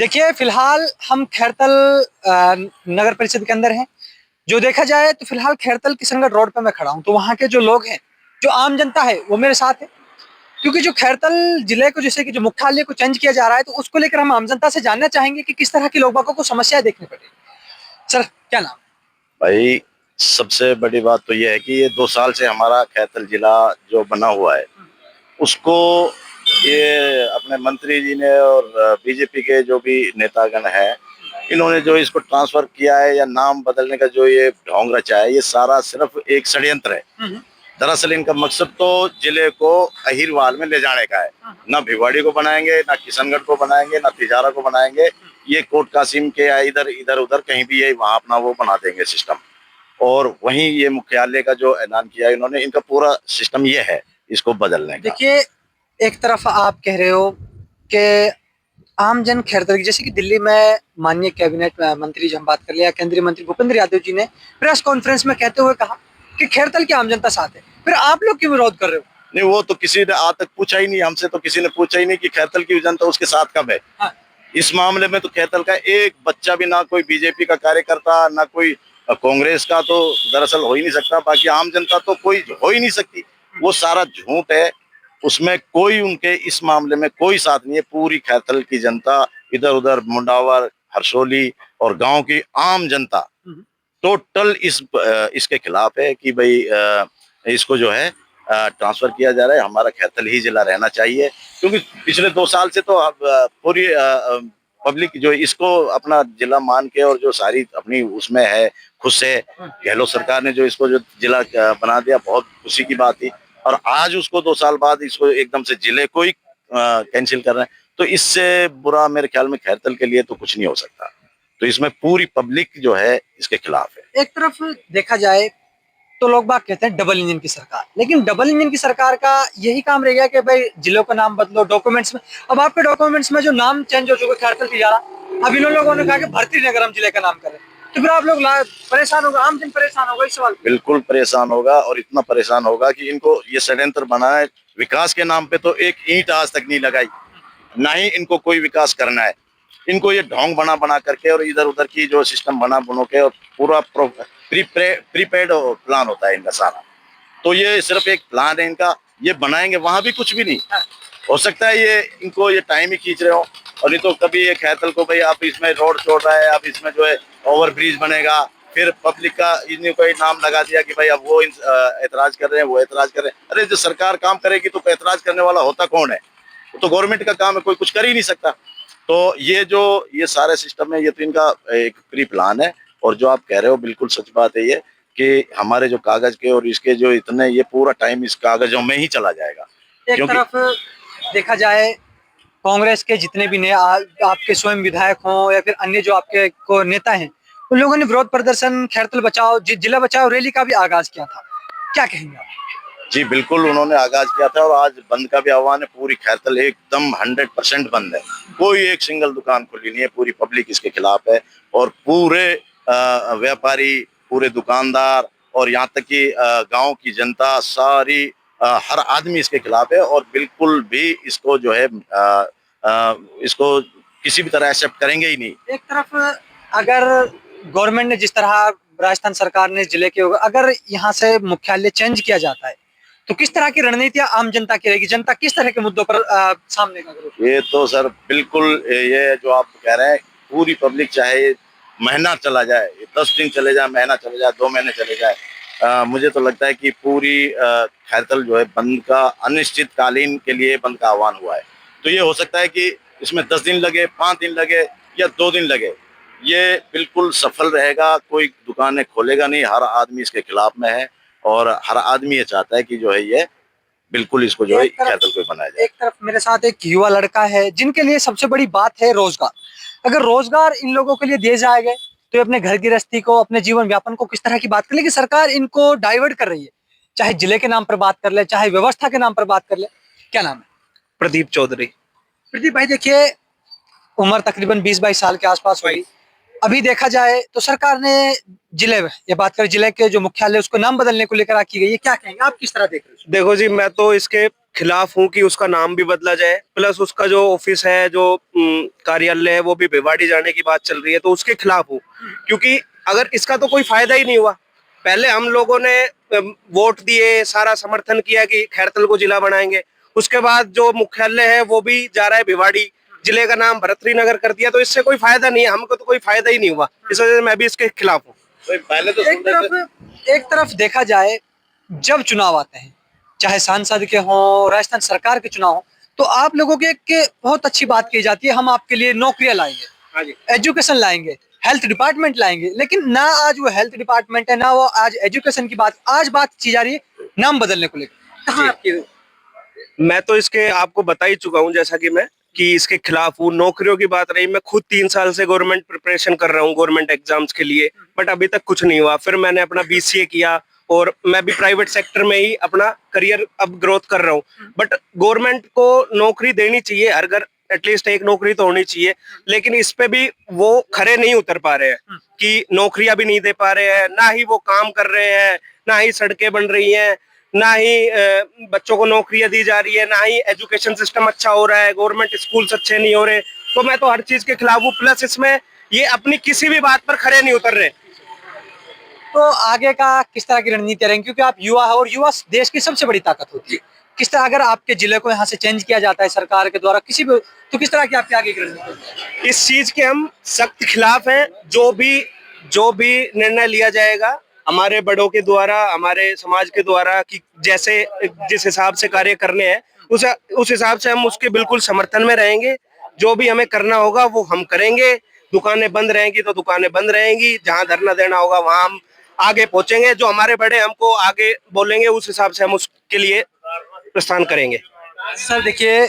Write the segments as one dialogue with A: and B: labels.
A: देखिए फिलहाल हम खैरतल नगर परिषद के अंदर हैं। जो देखा जाए तो फिलहाल खैरतल किशनगढ़ रोड पे मैं खड़ा हूँ, तो वहाँ के जो लोग हैं, जो आम जनता है, वो मेरे साथ है। क्योंकि जो खैरतल जिले को, जैसे कि जो मुख्यालय को चेंज किया जा रहा है, तो उसको लेकर हम आम जनता से जानना चाहेंगे कि किस तरह के लोग बागों को समस्याएं देखनी पड़ेगी। सर, क्या नाम?
B: भाई, सबसे बड़ी बात तो ये है कि ये 2 साल से हमारा खैतल जिला जो बना हुआ है उसको ये अपने मंत्री जी ने और बीजेपी के जो भी नेतागण हैं, इन्होंने जो इसको ट्रांसफर किया है या नाम बदलने का जो ये ढोंग रचा है, ये सारा सिर्फ एक षड्यंत्र है। दरअसल इनका मकसद तो जिले को अहिरवाल में ले जाने का है। ना भिवाड़ी को बनाएंगे, ना किशनगढ़ को बनाएंगे, ना तिजारा को बनाएंगे। ये कोट कासिम के या इधर इधर उधर कहीं भी ये वहां अपना वो बना देंगे सिस्टम। और वहीं ये मुख्यालय का जो ऐलान किया है इन्होंने, इनका पूरा सिस्टम ये है इसको बदलने का।
A: देखिए, एक तरफ आप कह रहे हो कि आम जन खैरतल की, जैसे कि दिल्ली में माननीय कैबिनेट मंत्री, जो हम बात कर लिया, केंद्रीय मंत्री भूपेंद्र यादव जी ने प्रेस कॉन्फ्रेंस में कहते हुए कहा कि खैरतल की आम जनता साथ है। फिर आप लोग क्यों विरोध कर रहे हो?
B: नहीं, वो तो किसी ने आज तक पूछा ही नहीं, हमसे तो किसी ने पूछा ही नहीं कि खैरतल की जनता उसके साथ कब है।
A: हाँ।
B: इस मामले में तो खैरतल का एक बच्चा भी, ना कोई बीजेपी का कार्यकर्ता, ना कोई कांग्रेस का, तो दरअसल हो ही नहीं सकता। बाकी आम जनता तो कोई हो ही नहीं सकती। वो सारा झूठ है। उसमें कोई उनके इस मामले में कोई साथ नहीं है। पूरी खैरतल की जनता, इधर उधर मुंडावर, हरसोली और गांव की आम जनता टोटल इसके खिलाफ है कि भाई इसको जो है ट्रांसफर किया जा रहा है। हमारा खैरतल ही जिला रहना चाहिए, क्योंकि पिछले 2 साल से तो पूरी पब्लिक जो इसको अपना जिला मान के और जो सारी अपनी उसमें है, खुश है। गहलोत सरकार ने जो इसको जो जिला बना दिया, बहुत खुशी की बात थी। और आज उसको 2 साल बाद इसको एकदम से जिले को ही कैंसिल कर रहे हैं, तो इससे बुरा मेरे ख्याल में खैरतल के लिए तो कुछ नहीं हो सकता। तो इसमें पूरी पब्लिक जो है इसके खिलाफ है।
A: एक तरफ देखा जाए तो लोग बात कहते हैं डबल इंजन की सरकार, लेकिन डबल इंजन की सरकार का यही काम रह गया कि भाई जिलों का नाम बदलो, डॉक्यूमेंट्स में। अब आपके डॉक्यूमेंट्स में जो नाम चेंज हो चुका है खैरतल तिजारा, अब इन लोगों ने कहा कि भर्ती नगर हम जिले का नाम करें, तो फिर आप लोग परेशान होगा, आम जन परेशान होगा इस सवाल पे।
B: बिल्कुल परेशान होगा, और इतना परेशान होगा कि इनको ये षड्यंत्र बना है। विकास के नाम पे तो एक ईंट आज तक नहीं लगाई, ना ही इनको कोई विकास करना है। इनको ये ढोंग बना बना करके और इधर उधर की जो सिस्टम बना बुनो के, और पूरा प्रीपेड प्लान होता है इनका सारा। तो ये सिर्फ एक प्लान है इनका। ये बनाएंगे, वहां भी कुछ भी नहीं हो सकता है। ये इनको ये टाइम ही खींच रहे हो। और नहीं तो कभी ये खैरतल को, भाई आप इसमें रोड छोड़ रहा है, आप इसमें जो है ओवर ब्रिज बनेगा, फिर पब्लिक का इन्हें कोई नाम लगा दिया कि भाई अब वो एतराज कर रहे हैं, वो एतराज कर रहे हैं। अरे, जो सरकार काम करेगी तो एतराज करने वाला होता कौन है? वो तो गवर्नमेंट का काम है, कोई कुछ कर ही नहीं सकता। तो ये सारे सिस्टम है, ये तो इनका एक प्री प्लान है। और जो आप कह रहे हो बिल्कुल सच बात है ये, कि हमारे जो कागज के और इसके जो इतने, ये पूरा टाइम इस कागजों में ही चला जाएगा।
A: एक तरफ देखा जाए, कांग्रेस के जितने भी आपके स्वयं विधायक हों या फिर अन्य जो आपके को नेता हैं, उन लोगों ने विरोध प्रदर्शन, खैरतल बचाओ, जिला बचाओ रैली का भी आगाज किया था। क्या कहेंगे आप?
B: जी बिल्कुल, उन्होंने आगाज किया था और आज बंद का भी आह्वान है। पूरी खैरतल एकदम 100% बंद है। कोई एक सिंगल दुकान खुली नहीं है। पूरी पब्लिक इसके खिलाफ है, और पूरे व्यापारी, पूरे दुकानदार, और यहाँ तक कि गांव की जनता सारी, हर आदमी इसके खिलाफ है। और बिल्कुल भी इसको जो है इसको किसी भी तरह एक्सेप्ट करेंगे ही नहीं।
A: एक तरफ अगर गवर्नमेंट ने, जिस तरह राजस्थान सरकार ने जिले के, अगर यहाँ से मुख्यालय चेंज किया जाता है, तो किस तरह की रणनीतियां आम जनता की रहेगी? जनता किस तरह के मुद्दों पर सामने का करेगी?
B: ये तो सर बिल्कुल, ये जो आप कह रहे हैं, पूरी पब्लिक चाहे महीना चला जाए, 10 दिन चले जाए, महीना चले जाए, 2 महीने चले जाए, मुझे तो लगता है कि पूरी खैरतल जो है बंद का, अनिश्चितकालीन के लिए बंद का आह्वान हुआ है। तो ये हो सकता है कि इसमें 10 दिन लगे, 5 दिन लगे या 2 दिन लगे, ये बिल्कुल सफल रहेगा। कोई दुकानें खोलेगा नहीं। हर आदमी इसके खिलाफ में है, और हर आदमी ये चाहता है कि जो है ये बिल्कुल इसको जो है खैरतल को बनाया जाए।
A: एक तरफ मेरे साथ एक युवा लड़का है, जिनके लिए सबसे बड़ी बात है रोजगार। अगर रोजगार इन लोगों के लिए दिए जाएंगे, तो ये अपने घर गृहस्थी को, अपने जीवन व्यापन को किस तरह की बात कर ले कि सरकार इनको डाइवर्ट कर रही है, चाहे जिले के नाम पर बात कर ले, चाहे व्यवस्था के नाम पर बात कर ले। क्या नाम है?
C: प्रदीप चौधरी।
A: प्रदीप भाई, देखिए, उम्र तकरीबन 20-22 साल के आसपास होगी। अभी देखा जाए तो सरकार ने जिले, ये बात करें जिले के जो मुख्यालय, उसको नाम बदलने को लेकर की गई है। क्या कहेंगे आप, किस तरह देख रहे हो?
C: देखो जी, मैं तो इसके खिलाफ हूँ कि उसका नाम भी बदला जाए, प्लस उसका जो ऑफिस है, जो कार्यालय है, वो भी भिवाड़ी जाने की बात चल रही है, तो उसके खिलाफ हूँ। क्योंकि अगर इसका तो कोई फायदा ही नहीं हुआ। पहले हम लोगों ने वोट दिए, सारा समर्थन किया कि खैरतल को जिला बनाएंगे, उसके बाद जो मुख्यालय है वो भी जा रहा है भिवाड़ी, जिले का नाम भरतरी नगर कर दिया, तो इससे कोई फायदा नहीं है, हमको तो कोई फायदा ही नहीं हुआ। इस वजह से मैं भी इसके खिलाफ हूँ।
B: पहले तो
A: एक तरफ देखा जाए, जब चुनाव आते हैं, चाहे सांसद के हों, राजस्थान सरकार के चुनाव हो, तो आप लोगों के एक बहुत अच्छी बात की जाती है, हम आपके लिए नौकरियां लाएंगे,
C: हाँ जी।
A: एजुकेशन लाएंगे, हेल्थ डिपार्टमेंट लाएंगे। लेकिन ना आज वो हेल्थ डिपार्टमेंट है, ना वो आज एजुकेशन की बात, आज बात की जा रही है नाम बदलने को लेकर। कहाँ आपकी?
C: मैं तो इसके आपको बता ही चुका हूँ, जैसा कि मैं कि इसके खिलाफ हूँ। नौकरियों की बात रही, मैं खुद 3 साल से गवर्नमेंट प्रिपरेशन कर रहा हूँ, गवर्नमेंट एग्जाम्स के लिए, बट अभी तक कुछ नहीं हुआ। फिर मैंने अपना बीसीए किया और मैं भी प्राइवेट सेक्टर में ही अपना करियर अब ग्रोथ कर रहा हूँ। बट गवर्नमेंट को नौकरी देनी चाहिए, हर घर एटलीस्ट एक नौकरी तो होनी चाहिए, लेकिन इस पे भी वो खरे नहीं उतर पा रहे हैं कि नौकरियां भी नहीं दे पा रहे हैं, ना ही वो काम कर रहे हैं, ना ही सड़कें बन रही हैं, ना ही बच्चों को नौकरियां दी जा रही है, ना ही एजुकेशन सिस्टम अच्छा हो रहा है, गवर्नमेंट स्कूल्स अच्छे नहीं हो रहे। तो मैं तो हर चीज के खिलाफ हूँ, प्लस इसमें ये अपनी किसी भी बात पर खड़े नहीं उतर रहे।
A: तो आगे का किस तरह की रणनीति रहेंगी, क्योंकि आप युवा है और युवा देश की सबसे बड़ी ताकत होती है। किस तरह, अगर आपके जिले को यहाँ से चेंज किया जाता है सरकार के द्वारा किसी भी, तो किस तरह की आपकी आगे की रणनीति?
C: इस चीज के हम सख्त खिलाफ हैं। जो भी निर्णय लिया जाएगा हमारे बड़ों के द्वारा, हमारे समाज के द्वारा, कि जैसे जिस हिसाब से कार्य करने हैं, उस हिसाब से हम उसके बिल्कुल समर्थन में रहेंगे। जो भी हमें करना होगा वो हम करेंगे। दुकानें बंद रहेंगी तो दुकानें बंद रहेंगी, जहां धरना देना होगा वहां हम आगे पहुंचेंगे। जो हमारे बड़े हमको आगे बोलेंगे उस हिसाब से हम उसके लिए प्रस्थान करेंगे।
A: सर देखिए,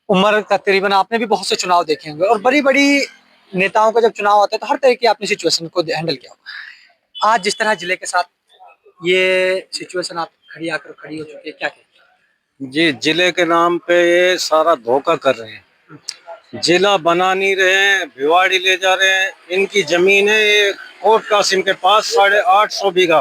A: उम्र का तकरीबन आपने भी बहुत से चुनाव देखे होंगे और बड़ी बड़ी नेताओं का जब चुनाव आता है तो हर तरह की आपने सिचुएशन को हैंडल किया होगा। आज जिस तरह जिले के साथ ये सिचुएशन आप खड़ी हो चुकी है, क्या कहेंगे?
D: जी, जिले के नाम पे ये सारा धोखा कर रहे हैं। जिला बना नहीं रहे हैं, भिवाड़ी ले जा रहे हैं। इनकी जमीन है ये कोट कासिम के पास 850 बीघा,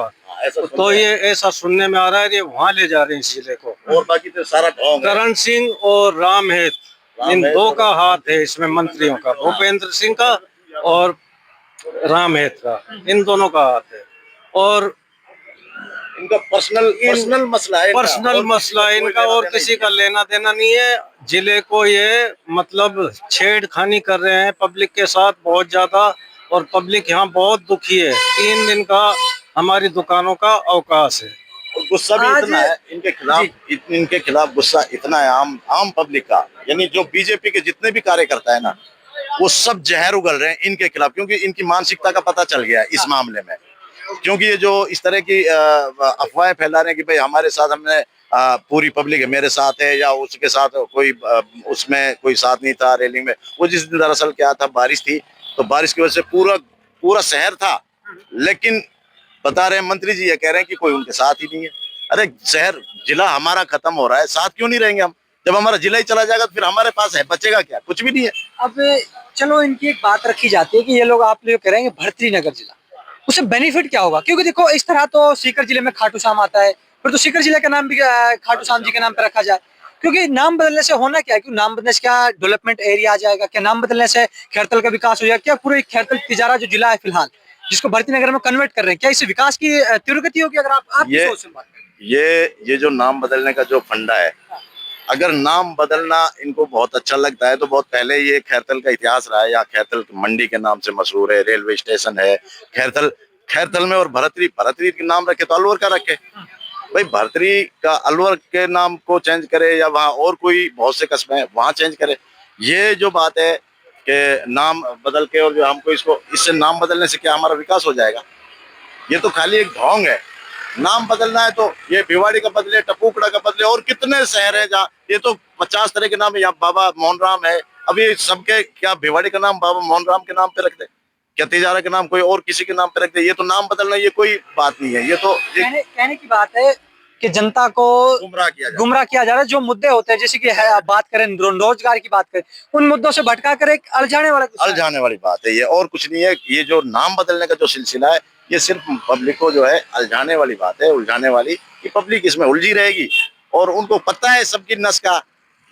D: तो ये ऐसा सुनने में आ रहा है ये वहाँ ले जा रहे हैं इस जिले को।
B: और बाकी तो सारा ढोंग है।
D: करण सिंह और रामहेत, इन दो का हाथ है इसमें, मंत्रियों का, भूपेंद्र सिंह का और रामहेत का, इन दोनों का हाथ है। और
B: इनका पर्सनल मसला है,
D: पर्सनल मसला है इनका, और किसी का लेना देना नहीं है। जिले को ये मतलब छेड़खानी कर रहे हैं पब्लिक के साथ बहुत ज्यादा, और पब्लिक यहाँ बहुत दुखी है। 3 दिन का हमारी दुकानों का अवकाश है।
B: और गुस्सा भी इतना है इनके खिलाफ गुस्सा इतना है आम पब्लिक का। यानी जो बीजेपी के जितने भी कार्यकर्ता है ना, वो सब जहर उगल रहे हैं इनके खिलाफ, क्योंकि इनकी मानसिकता का पता चल गया है इस मामले में। क्योंकि ये जो इस तरह की अफवाहें फैला रहे हैं कि भाई हमारे साथ, हमने पूरी पब्लिक मेरे साथ है या उसके साथ कोई उसमें कोई साथ नहीं था रेलिंग में। वो जिस दिन दरअसल क्या था, बारिश थी, तो बारिश की वजह से पूरा शहर था, लेकिन बता रहे हैं मंत्री जी, ये कह रहे हैं कि कोई उनके साथ ही नहीं है। अरे शहर जिला हमारा खत्म हो रहा है, साथ क्यों नहीं रहेंगे हम? जब हमारा जिला ही चला जाएगा तो फिर हमारे पास है बचेगा क्या? कुछ भी नहीं है।
A: अब चलो, इनकी एक बात रखी जाती है कि ये लोग, आप लोग कह रहे हैं भरतरी नगर जिला, उससे बेनिफिट क्या होगा? क्योंकि देखो, इस तरह तो सीकर जिले में खाटू श्याम आता है, फिर तो सीकर जिले का नाम भी खाटू श्याम जी के नाम पे रखा जाए। क्योंकि नाम बदलने से होना क्या है? क्यों नाम बदलने से क्या डेवलपमेंट एरिया आ जाएगा? क्या नाम बदलने से खैरतल का विकास हो जाएगा? क्या पूरे खैरतल तिजारा जो जिला है फिलहाल, जिसको भरतरी नगर में कन्वर्ट कर रहे हैं, क्या इससे विकास की तीव्रगति होगी? अगर आप सोच से बात करें,
B: ये जो नाम बदलने का जो फंडा है, अगर नाम बदलना इनको बहुत अच्छा लगता है तो बहुत पहले ये खैरतल का इतिहास रहा है। यहाँ खैरतल मंडी के नाम से मशहूर है, रेलवे स्टेशन है खैरतल में। और भरतरी के नाम रखे तो अलवर का रखे भाई। भरतरी का अलवर के नाम को चेंज करे, या वहाँ और कोई बहुत से कस्बे हैं वहाँ चेंज करे। ये जो बात है कि नाम बदल के, और जो हमको इससे नाम बदलने से क्या हमारा विकास हो जाएगा? ये तो खाली एक ढोंग है। नाम बदलना है तो ये भिवाड़ी का बदले, टपूकड़ा का बदले, और कितने शहर है जहाँ ये तो 50 तरह के नाम है। यहाँ बाबा मोहन राम है, अभी सबके क्या भिवाड़ी का नाम बाबा मोहन राम के नाम पे रख दे? क्या तिजारा के नाम कोई और किसी के नाम पे रख दे? ये तो नाम बदलना, ये कोई बात नहीं है। ये तो
A: कहने की बात है कि जनता को गुमराह किया जा रहा है। जो मुद्दे होते हैं, जैसे कि आप बात करें रोजगार की बात करें, उन मुद्दों से भटका कर एक अलझाने वाली
B: बात है ये, और कुछ नहीं है। ये जो नाम बदलने का जो सिलसिला है, ये सिर्फ पब्लिक को जो है अलझाने वाली बात है, उलझाने वाली, कि पब्लिक इसमें उलझी रहेगी। और उनको पता है सबकी नस का,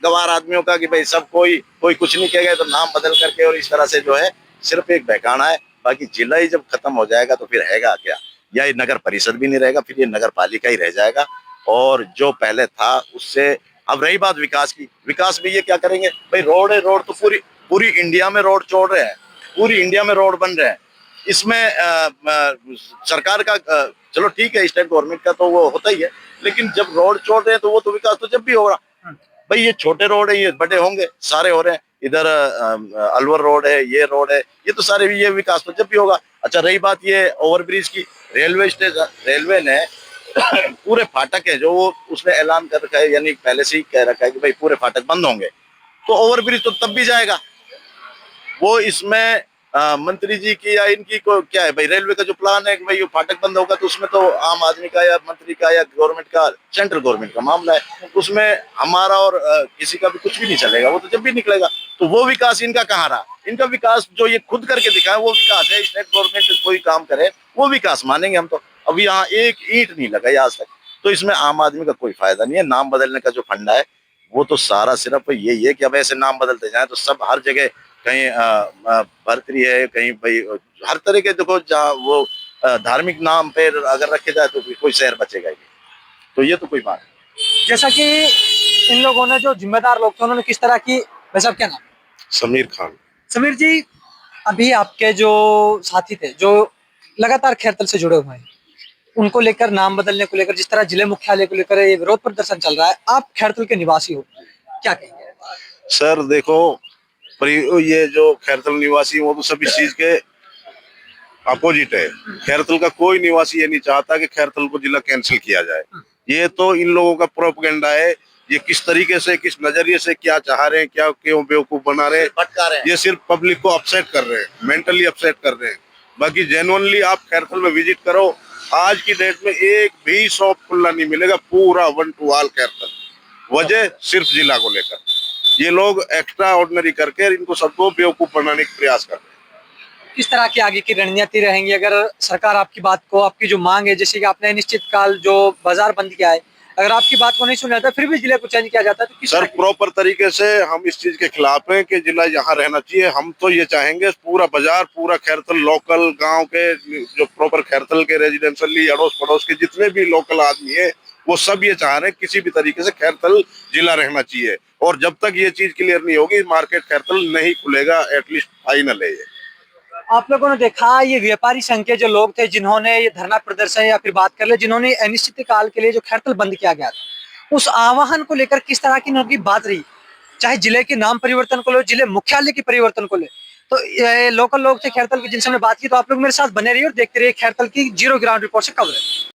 B: गवार आदमियों का, कि भाई सब कोई कुछ नहीं कहेगा तो नाम बदल करके और इस तरह से जो है सिर्फ एक बहकाना है। बाकी जिला ही जब खत्म हो जाएगा तो फिर हैगा क्या, या ये नगर परिषद भी नहीं रहेगा, फिर ये नगर पालिका ही रह जाएगा। और जो पहले था उससे, अब रही बात विकास की, विकास भी ये क्या करेंगे भाई, रोड है, रोड तो पूरी इंडिया में रोड चौड़ रहे हैं, पूरी इंडिया में रोड बन रहे हैं। इसमें सरकार का चलो ठीक है, स्टेट गवर्नमेंट का तो वो होता ही है, लेकिन जब रोड चौड़ रहे हैं तो वो तो विकास तो जब भी होगा भाई। ये छोटे रोड है, ये बड़े होंगे, सारे हो रहे हैं, इधर अलवर रोड है, ये रोड है, ये तो सारे भी, ये विकास तो जब भी होगा। अच्छा रही बात ये ओवरब्रिज की, रेलवे स्टेशन, रेलवे ने पूरे फाटक है जो वो उसने ऐलान कर रखा है, यानी पहले से ही कह रखा है कि भाई पूरे फाटक बंद होंगे, तो ओवरब्रिज तो तब भी जाएगा। वो इसमें मंत्री जी की या इनकी को क्या है भाई, रेलवे का जो प्लान है कि भाई ये फाटक बंद होगा, तो उसमें तो आम आदमी का या मंत्री का या गवर्नमेंट का, सेंट्रल गवर्नमेंट का मामला है, उसमें हमारा और किसी का भी कुछ भी नहीं चलेगा, वो तो जब भी निकलेगा। तो वो विकास इनका कहाँ रहा? इनका विकास जो ये खुद करके दिखाए वो विकास है। स्टेट गवर्नमेंट कोई काम करे वो विकास मानेंगे हम तो। अब यहाँ एक ईंट नहीं लगाई आज तक, तो इसमें आम आदमी का कोई फायदा नहीं है। नाम बदलने का जो फंडा है वो तो सारा सिर्फ यही है कि अब ऐसे नाम बदलते जाए तो सब हर जगह, कहीं भर्तरी है, कहीं भाई हर तरह के, देखो जहाँ वो धार्मिक नाम पे अगर रखे जाए तो कोई शहर बचेगा ही नहीं। तो ये तो कोई बात नहीं।
A: जैसा कि इन लोगों ने, जो जिम्मेदार लोग थे, उन्होंने किस तरह की, वैसे आप क्या नाम?
E: समीर खान।
A: समीर जी, अभी आपके जो साथी थे जो लगातार खैरतल से जुड़े हुए हैं, उनको लेकर, नाम बदलने को लेकर, जिस तरह जिले मुख्यालय को लेकर ये विरोध प्रदर्शन चल रहा है, आप खैरतल के निवासी हो, क्या कहेंगे?
E: सर देखो, ये जो खैरतल निवासी वो तो सब इस चीज के अपोजिट है। खैरतल का कोई निवासी ये नहीं चाहता कि खैरतल को जिला कैंसिल किया जाए। ये तो इन लोगों का प्रोपेगेंडा है। ये किस तरीके से, किस नजरिए से क्या चाह रहे हैं, क्या क्यों बेवकूफ बना रहे हैं,
B: भटका रहे हैं।
E: ये सिर्फ पब्लिक को अपसेट कर रहे हैं, मेंटली अपसेट कर रहे हैं। बाकी जेन्युइनली आप खैरतल में विजिट करो, आज की डेट में एक भी शॉप खुला नहीं मिलेगा, पूरा 1 to all खैरतल। वजह सिर्फ जिला को लेकर, ये लोग एक्स्ट्रा ऑर्डिनरी करके इनको सबको बेवकूफ बनाने का प्रयास कर रहे हैं।
A: किस तरह की आगे की रणनीति रहेंगी अगर सरकार आपकी बात को, आपकी जो मांग है, जैसे कि आपने अनिश्चितकाल जो बाजार बंद किया है, अगर आपकी बात को नहीं सुना जाता फिर भी जिले को चेंज किया जाता है, तो किस
E: सर
A: तरह की?
E: प्रॉपर तरीके से हम इस चीज के खिलाफ हैं कि जिला यहाँ रहना चाहिए। हम तो ये चाहेंगे पूरा बाजार, पूरा खैरतल, लोकल गांव के जो प्रॉपर खैरतल के रेजिडेंशियली अड़ोस पड़ोस के जितने भी लोकल आदमी है, वो सब ये चाह रहे हैं किसी भी तरीके से खैरतल जिला रहना चाहिए। और जब तक ये चीज क्लियर नहीं होगी, मार्केट खैरतल नहीं खुलेगा, एटलीस्ट फाइनल है ये।
A: आप लोगों ने देखा, ये व्यापारी संघ के जो लोग थे जिन्होंने ये धरना प्रदर्शन, या फिर बात कर ले जिन्होंने अनिश्चितकाल के लिए जो खैरतल बंद किया गया था, उस आह्वान को लेकर किस तरह की उनकी बात रही, चाहे जिले के नाम परिवर्तन को लो, जिले मुख्यालय के परिवर्तन को ले, तो ये लोकल लोग थे खैरतल के जिनसे हमने बात की। तो आप लोग मेरे साथ बने रहिए और देखते रहिए खैरतल की जीरो ग्राउंड रिपोर्ट से खबरें।